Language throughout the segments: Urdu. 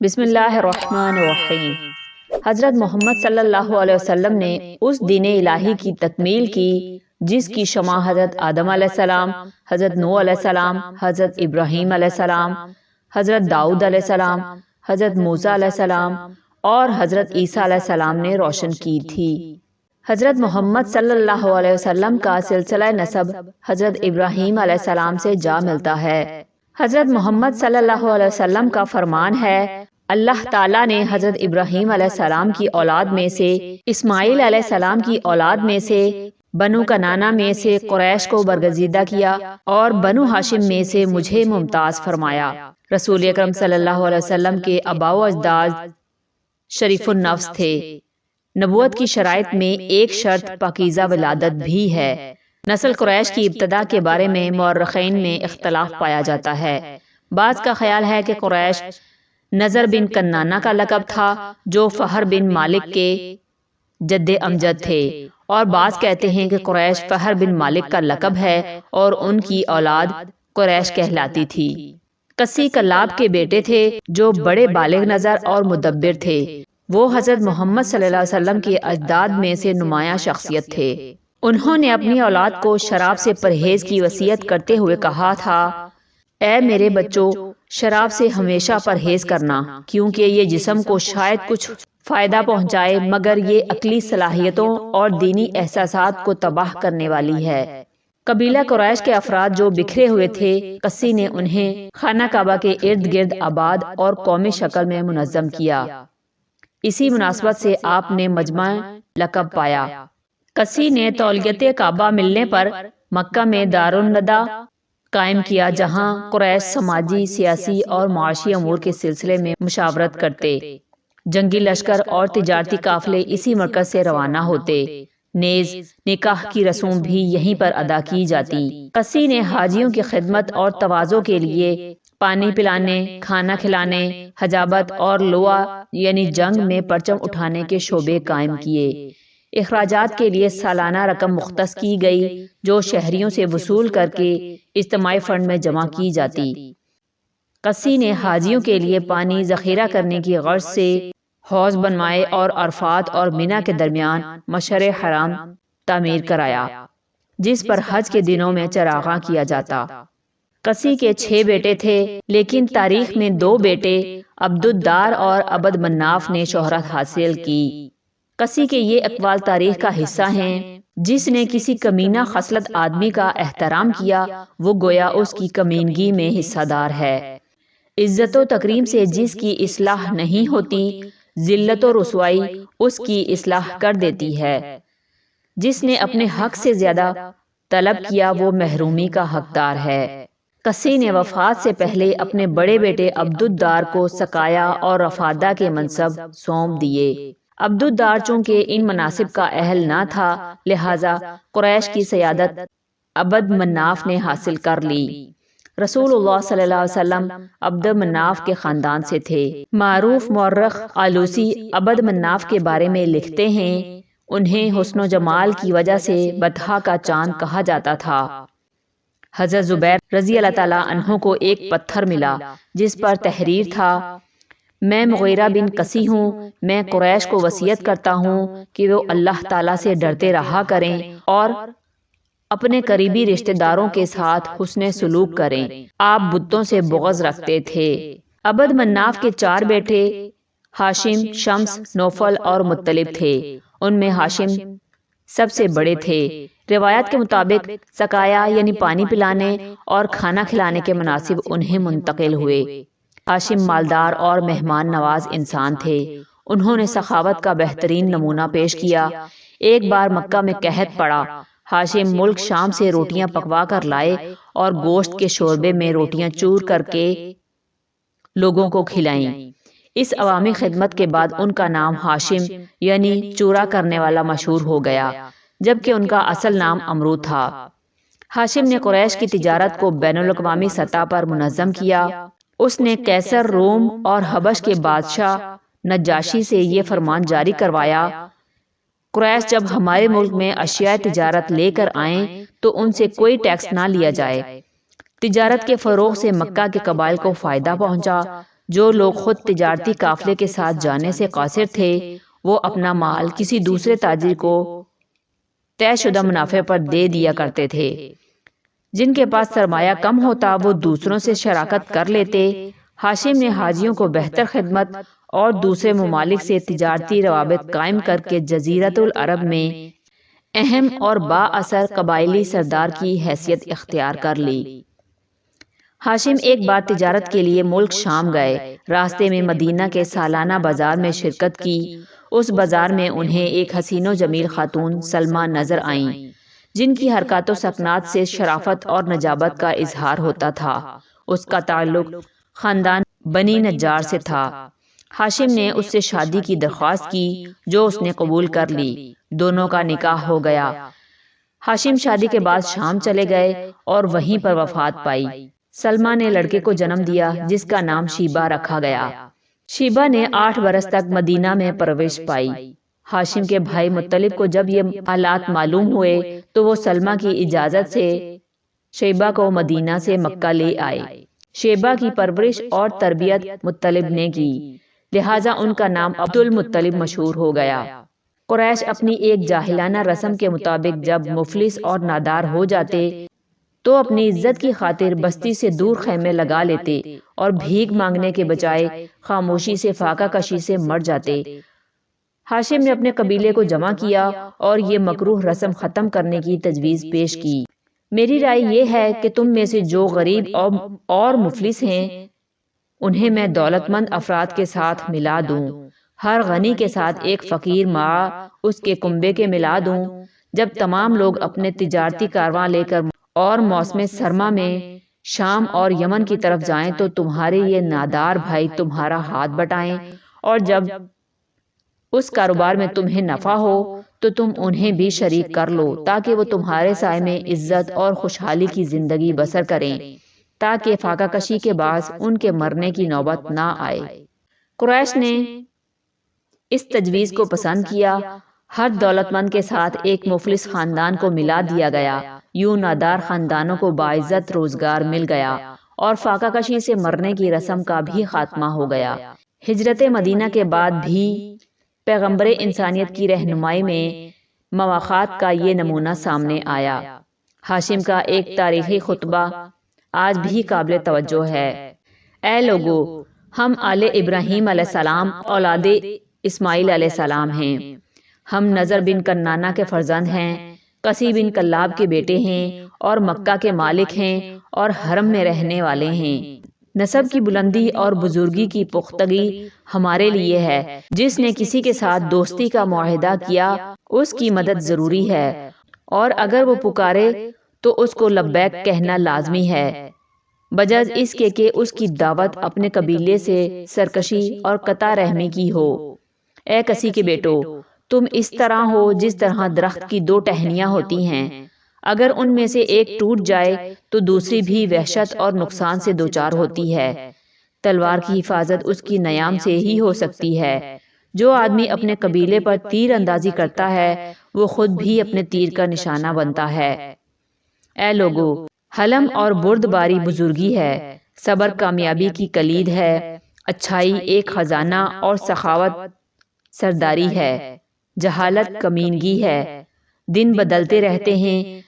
بسم اللہ الرحمن الرحیم۔ حضرت محمد صلی اللہ علیہ وسلم نے اس دین الہی کی تکمیل کی جس کی شمع حضرت آدم علیہ السلام، حضرت نوح علیہ السلام، حضرت ابراہیم علیہ السلام، حضرت داؤد علیہ السلام، حضرت موسیٰ علیہ السلام اور حضرت عیسیٰ علیہ السلام نے روشن کی تھی۔ حضرت محمد صلی اللہ علیہ وسلم کا سلسلہ نسب حضرت ابراہیم علیہ السلام سے جا ملتا ہے۔ حضرت محمد صلی اللہ علیہ وسلم کا فرمان ہے، اللہ تعالیٰ نے حضرت ابراہیم علیہ السلام کی اولاد میں سے، اسماعیل علیہ السلام کی اولاد میں سے، بنو کنانہ میں سے قریش کو برگزیدہ کیا اور بنو ہاشم میں سے مجھے ممتاز فرمایا۔ رسول اکرم صلی اللہ علیہ وسلم کے آباء و اجداد شریف النفس تھے۔ نبوت کی شرائط میں ایک شرط پاکیزہ ولادت بھی ہے۔ نسل قریش کی ابتدا کے بارے میں مورخین میں اختلاف پایا جاتا ہے۔ بعض کا خیال ہے کہ قریش نضر بن کنانہ کا لقب تھا جو فہر بن مالک کے جد امجد تھے، اور بعض کہتے ہیں کہ قریش فہر بن مالک کا لقب ہے اور ان کی اولاد قریش کہلاتی تھی۔ قسی کلاب کے بیٹے تھے جو بڑے بالغ نظر اور مدبر تھے۔ وہ حضرت محمد صلی اللہ علیہ وسلم کے اجداد میں سے نمایاں شخصیت تھے۔ انہوں نے اپنی اولاد کو شراب سے پرہیز کی وصیت کرتے ہوئے کہا تھا، اے میرے بچوں، شراب سے ہمیشہ پرہیز کرنا، کیونکہ یہ جسم کو شاید کچھ فائدہ پہنچائے مگر یہ عقلی صلاحیتوں اور دینی احساسات کو تباہ کرنے والی ہے۔ قبیلہ قریش کے افراد جو بکھرے ہوئے تھے، قسی نے انہیں خانہ کعبہ کے ارد گرد آباد اور قومی شکل میں منظم کیا۔ اسی مناسبت سے آپ نے مجمع لقب پایا۔ قسی نے تولیت کعبہ ملنے پر مکہ میں دارالندہ قائم کیا، جہاں قریش سماجی، سیاسی اور معاشی امور کے سلسلے میں مشاورت کرتے۔ جنگی لشکر اور تجارتی قافلے اسی مرکز سے روانہ ہوتے۔ نیز نکاح کی رسوم بھی یہیں پر ادا کی جاتی۔ قسی نے حاجیوں کی خدمت اور تواضع کے لیے پانی پلانے، کھانا کھلانے، حجابت اور لوا یعنی جنگ میں پرچم اٹھانے کے شعبے قائم کیے۔ اخراجات کے لیے سالانہ رقم مختص کی گئی جو شہریوں سے وصول کر کے اجتماعی فنڈ میں جمع کی جاتی۔ قسی نے حاجیوں کے لیے پانی ذخیرہ کرنے کی غرض سے حوض بنوائے اور عرفات اور منی کے درمیان مشعر حرام تعمیر کرایا، جس پر حج کے دنوں میں چراغاں کیا جاتا۔ قسی کے 6 بیٹے تھے، لیکن تاریخ میں 2 بیٹے عبد الدار اور عبد مناف نے شہرت حاصل کی۔ قسی کے یہ اقوال تاریخ کا حصہ ہیں، جس نے کسی کمینہ خصلت آدمی کا احترام کیا وہ گویا اس کی کمینگی میں حصہ دار ہے۔ عزت و تکریم سے جس کی اصلاح نہیں ہوتی، ذلت و رسوائی اس کی اصلاح کر دیتی ہے۔ جس نے اپنے حق سے زیادہ طلب کیا وہ محرومی کا حقدار ہے۔ قسی نے وفات سے پہلے اپنے بڑے بیٹے عبد الدار کو سقایا اور رفادہ کے منصب سونپ دیے۔ عبد الدار چونکہ ان مناصب کا اہل نہ تھا، لہذا قریش کی سیادت عبد مناف نے حاصل کر لی۔ رسول اللہ صلی اللہ علیہ وسلم عبد مناف کے خاندان سے تھے۔ معروف مورخ آلوسی عبد مناف کے بارے میں لکھتے ہیں، انہیں حسن و جمال کی وجہ سے بطحا کا چاند کہا جاتا تھا۔ حضرت زبیر رضی اللہ تعالیٰ عنہ کو ایک پتھر ملا جس پر تحریر تھا، میں مغیرہ بن قسی ہوں، میں قریش کو وصیت کرتا ہوں کہ وہ اللہ تعالیٰ سے ڈرتے رہا کریں اور اپنے قریبی رشتہ داروں کے ساتھ حسن سلوک کریں۔ آپ بتوں سے بغض رکھتے تھے۔ عبد مناف کے 4 بیٹے ہاشم، شمس، نوفل اور مطلب تھے۔ ان میں ہاشم سب سے بڑے تھے۔ روایت کے مطابق سقایا یعنی پانی پلانے اور کھانا کھلانے کے مناصب انہیں منتقل ہوئے۔ ہاشم مالدار اور مہمان نواز انسان تھے۔ انہوں نے سخاوت کا بہترین نمونہ پیش کیا۔ ایک بار مکہ میں قحط پڑا۔ ہاشم ملک شام سے روٹیاں پکوا کر لائے اور گوشت کے شوربے میں روٹیاں چور کر کے لوگوں کو کھلائیں۔ اس عوامی خدمت کے بعد ان کا نام ہاشم یعنی چورا کرنے والا مشہور ہو گیا، جبکہ ان کا اصل نام عمرو تھا۔ ہاشم نے قریش کی تجارت کو بین الاقوامی سطح پر منظم کیا۔ اس نے قیصر روم اور حبش کے بادشاہ نجاشی سے یہ فرمان جاری کروایا، قریش جب ہمارے ملک میں اشیاء تجارت لے کر آئیں تو ان سے کوئی ٹیکس نہ لیا جائے۔ تجارت کے فروغ سے مکہ کے قبائل کو فائدہ پہنچا۔ جو لوگ خود تجارتی قافلے کے ساتھ جانے سے قاصر تھے وہ اپنا مال کسی دوسرے تاجر کو طے شدہ منافع پر دے دیا کرتے تھے۔ جن کے پاس سرمایہ کم ہوتا وہ دوسروں سے شراکت کر لیتے۔ ہاشم نے حاجیوں کو بہتر خدمت اور دوسرے ممالک سے تجارتی روابط قائم کر کے جزیرۃ العرب میں اہم اور با اثر قبائلی سردار کی حیثیت اختیار کر لی۔ ہاشم ایک بار تجارت کے لیے ملک شام گئے۔ راستے میں مدینہ کے سالانہ بازار میں شرکت کی۔ اس بازار میں انہیں ایک حسین و جمیل خاتون سلمہ نظر آئیں جن کی حرکات و سکنات سے شرافت اور نجابت کا اظہار ہوتا تھا۔ اس کا تعلق خاندان بنی نجار سے تھا۔ ہاشم نے اس سے شادی کی درخواست کی جو اس نے قبول کر لی۔ دونوں کا نکاح ہو گیا۔ ہاشم شادی کے بعد شام چلے گئے اور وہیں پر وفات پائی۔ سلمہ نے لڑکے کو جنم دیا جس کا نام شیبہ رکھا گیا۔ شیبہ نے 8 برس تک مدینہ میں پرورش پائی۔ ہاشم کے بھائی مطلب کو جب یہ حالات معلوم ہوئے تو وہ سلمہ کی اجازت سے شیبہ کو مدینہ سے مکہ لے آئے۔ شیبہ کی پرورش اور تربیت مطلب نے کی، لہٰذا ان کا نام عبد المطلب مشہور ہو گیا۔ قریش اپنی ایک جاہلانہ رسم کے مطابق جب مفلس اور نادار ہو جاتے تو اپنی عزت کی خاطر بستی سے دور خیمے لگا لیتے اور بھیک مانگنے کے بجائے خاموشی سے فاقہ کشی سے مر جاتے۔ ہاشم نے اپنے قبیلے کو جمع کیا اور یہ مکروہ رسم ختم کرنے کی تجویز پیش کی۔ میری رائے یہ ہے کہ تم میں سے جو غریب اور مفلس ہیں انہیں میں دولت مند افراد کے ساتھ ملا دوں، ہر غنی کے ساتھ ایک فقیر ماں اس کے کنبے کے ملا دوں۔ جب تمام لوگ اپنے تجارتی کارواں لے کر اور موسم سرما میں شام اور یمن کی طرف جائیں تو تمہارے یہ نادار بھائی تمہارا ہاتھ بٹائیں، اور جب اس کاروبار میں تمہیں نفع ہو تو تم انہیں بھی شریک کر لو تاکہ وہ تمہارے سائے میں عزت اور خوشحالی کی زندگی بسر کریں، تاکہ فاقہ کشی کے باعث ان کے مرنے کی نوبت نہ آئے۔ قریش نے اس تجویز کو پسند کیا۔ ہر دولت مند کے ساتھ ایک مفلس خاندان کو ملا دیا گیا۔ یوں نادار خاندانوں کو باعزت روزگار مل گیا اور فاقہ کشی سے مرنے کی رسم کا بھی خاتمہ ہو گیا۔ ہجرت مدینہ کے بعد بھی پیغمبر انسانیت کی رہنمائی میں مواخات کا یہ نمونہ سامنے آیا۔ ہاشم کا ایک تاریخی خطبہ آج بھی قابل توجہ ہے۔ اے لوگو، ہم آل ابراہیم علیہ السلام اولاد اسماعیل علیہ السلام ہیں۔ ہم نضر بن کنانہ کے فرزند ہیں، قسی بن کلاب کے بیٹے ہیں اور مکہ کے مالک ہیں اور حرم میں رہنے والے ہیں۔ نسب کی بلندی اور بزرگی کی پختگی ہمارے لیے ہے۔ جس نے کسی کے ساتھ دوستی کا معاہدہ کیا اس کی مدد ضروری ہے، اور اگر وہ پکارے تو اس کو لبیک کہنا لازمی ہے، بجز اس کے کہ اس کی دعوت اپنے قبیلے سے سرکشی اور قطع رحمی کی ہو۔ اے کسی کے بیٹو، تم اس طرح ہو جس طرح درخت کی 2 ٹہنیاں ہوتی ہیں، اگر ان میں سے ایک ٹوٹ جائے تو دوسری بھی وحشت اور نقصان سے دوچار ہوتی ہے۔ تلوار کی حفاظت اس کی نیام سے ہی ہو سکتی ہے۔ جو آدمی اپنے قبیلے پر تیر اندازی کرتا ہے وہ خود بھی اپنے تیر کا نشانہ بنتا ہے۔ اے لوگو، حلم اور بردباری بزرگی ہے، صبر کامیابی کی کلید ہے، اچھائی ایک خزانہ اور سخاوت سرداری ہے، جہالت کمینگی ہے۔ دن بدلتے رہتے ہیں،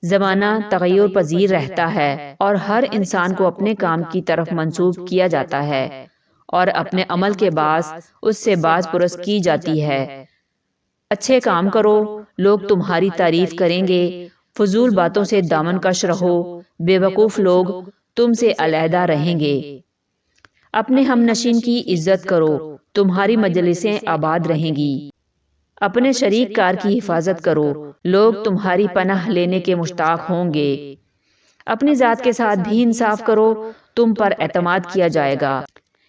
زمانہ تغیر پذیر رہتا ہے، اور ہر انسان کو اپنے کام کی طرف منسوب کیا جاتا ہے اور اپنے عمل کے باعث اس سے باز پرس کی جاتی ہے۔ اچھے کام کرو، لوگ تمہاری تعریف کریں گے، فضول باتوں سے دامن کش رہو، بے وقوف لوگ تم سے علیحدہ رہیں گے۔ اپنے ہم نشین کی عزت کرو، تمہاری مجلسیں آباد رہیں گی۔ اپنے شریک کار کی حفاظت کرو، لوگ تمہاری پناہ لینے کے مشتاق ہوں گے۔ اپنی ذات کے ساتھ بھی انصاف کرو، تم پر اعتماد کیا جائے گا۔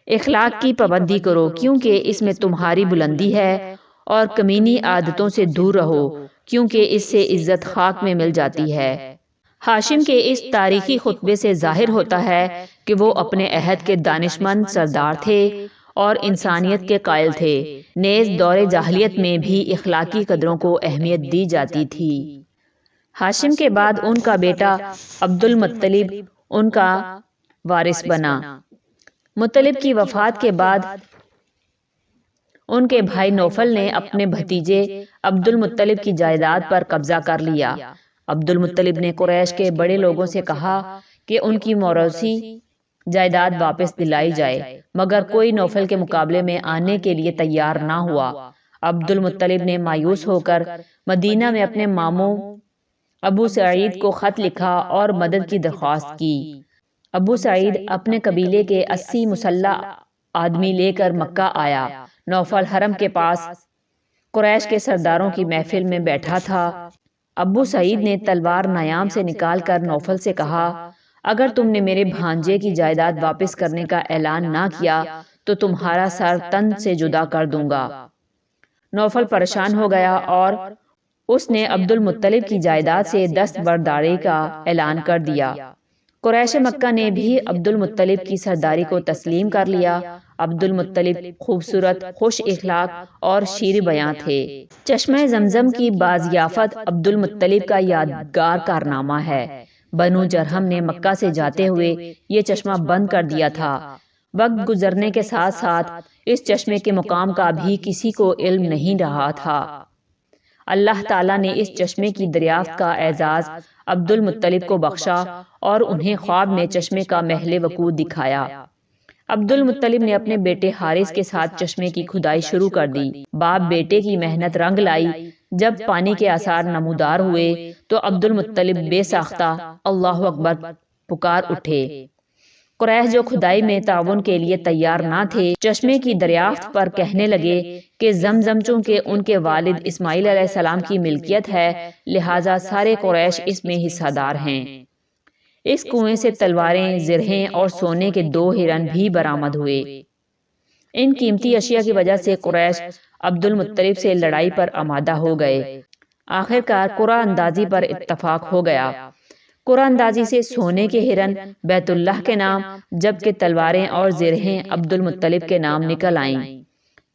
اخلاق کی پابندی کرو کیونکہ اس میں تمہاری بلندی ہے، اور کمینی عادتوں سے دور رہو کیونکہ اس سے عزت خاک میں مل جاتی ہے۔ ہاشم کے اس تاریخی خطبے سے ظاہر ہوتا ہے کہ وہ اپنے عہد کے دانشمند سردار تھے اور انسانیت کے قائل تھے، نیز دور جاہلیت میں بھی اخلاقی قدروں کو اہمیت دی جاتی تھی۔ ہاشم کے بعد ان کا بیٹا عبد المطلب ان کا وارث بنا۔ مطلب کی وفات کے بعد ان کے بھائی نوفل نے اپنے بھتیجے عبد المطلب کی جائیداد پر قبضہ کر لیا۔ عبد المطلب نے قریش کے بڑے لوگوں سے کہا کہ ان کی موروثی جائیداد واپس دلائی جائے، مگر کوئی نوفل کے مقابلے میں آنے کے لیے تیار نہ ہوا۔ عبد المطلب نے مایوس ہو کر مدینہ میں اپنے ماموں ابو سعید کو خط لکھا اور مدد کی درخواست کی۔ ابو سعید اپنے قبیلے کے 80 مسلح آدمی لے کر مکہ آیا۔ نوفل حرم کے پاس قریش کے سرداروں کی محفل میں بیٹھا تھا۔ ابو سعید نے تلوار نیام سے نکال کر نوفل سے کہا، اگر تم نے میرے بھانجے کی جائیداد واپس کرنے کا اعلان نہ کیا تو تمہارا سر تن سے جدا کر دوں گا۔ نوفل پریشان ہو گیا اور اس نے عبد المطلب کی جائیداد سے دستبرداری کا اعلان کر دیا۔ قریش مکہ نے بھی عبد المطلب کی سرداری کو تسلیم کر لیا۔ عبد المطلب خوبصورت، خوش اخلاق اور شیر بیاں تھے۔ چشمہ زمزم کی بازیافت عبد المطلب کا یادگار کارنامہ ہے۔ بنو جرہم نے مکہ سے جاتے ہوئے یہ چشمہ بند کر دیا تھا۔ وقت گزرنے کے ساتھ ساتھ اس چشمے کے مقام کا بھی کسی کو علم نہیں رہا تھا۔ اللہ تعالیٰ نے اس چشمے کی دریافت کا اعزاز عبد المطلب کو بخشا اور انہیں خواب میں چشمے کا محل وقوع دکھایا۔ عبد المطلب نے اپنے بیٹے حارث کے ساتھ چشمے کی کھدائی شروع کر دی۔ باپ بیٹے کی محنت رنگ لائی۔ جب پانی کے آثار نمودار ہوئے تو عبد المطلب بے ساختہ اللہ اکبر پکار اٹھے۔ قریش جو کھدائی میں تعاون کے لیے تیار نہ تھے، چشمے کی دریافت پر کہنے لگے کہ زمزم چونکہ ان کے والد اسماعیل علیہ السلام کی ملکیت ہے، لہٰذا سارے قریش اس میں حصہ دار ہیں۔ اس کنویں سے تلواریں، زرہیں اور سونے کے 2 ہرن بھی برآمد ہوئے۔ ان قیمتی اشیاء کی وجہ سے قریش عبد المطلب سے لڑائی پر آمادہ ہو گئے۔ آخرکار قرعہ اندازی پر اتفاق ہو گیا۔ قرعہ اندازی سے سونے کے ہرن بیت اللہ کے نام، جبکہ تلواریں اور زرہیں عبد المطلب کے نام نکل آئیں۔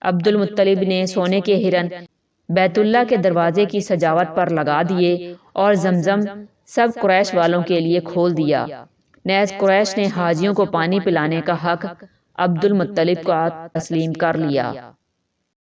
عبد المطلب نے سونے کے ہرن بیت اللہ کے دروازے کی سجاوٹ پر لگا دیے اور زمزم سب قریش والوں کے لیے کھول دیا۔ نیز قریش نے حاجیوں کو پانی پلانے کا حق عبد المطلب کا تسلیم کر لیا۔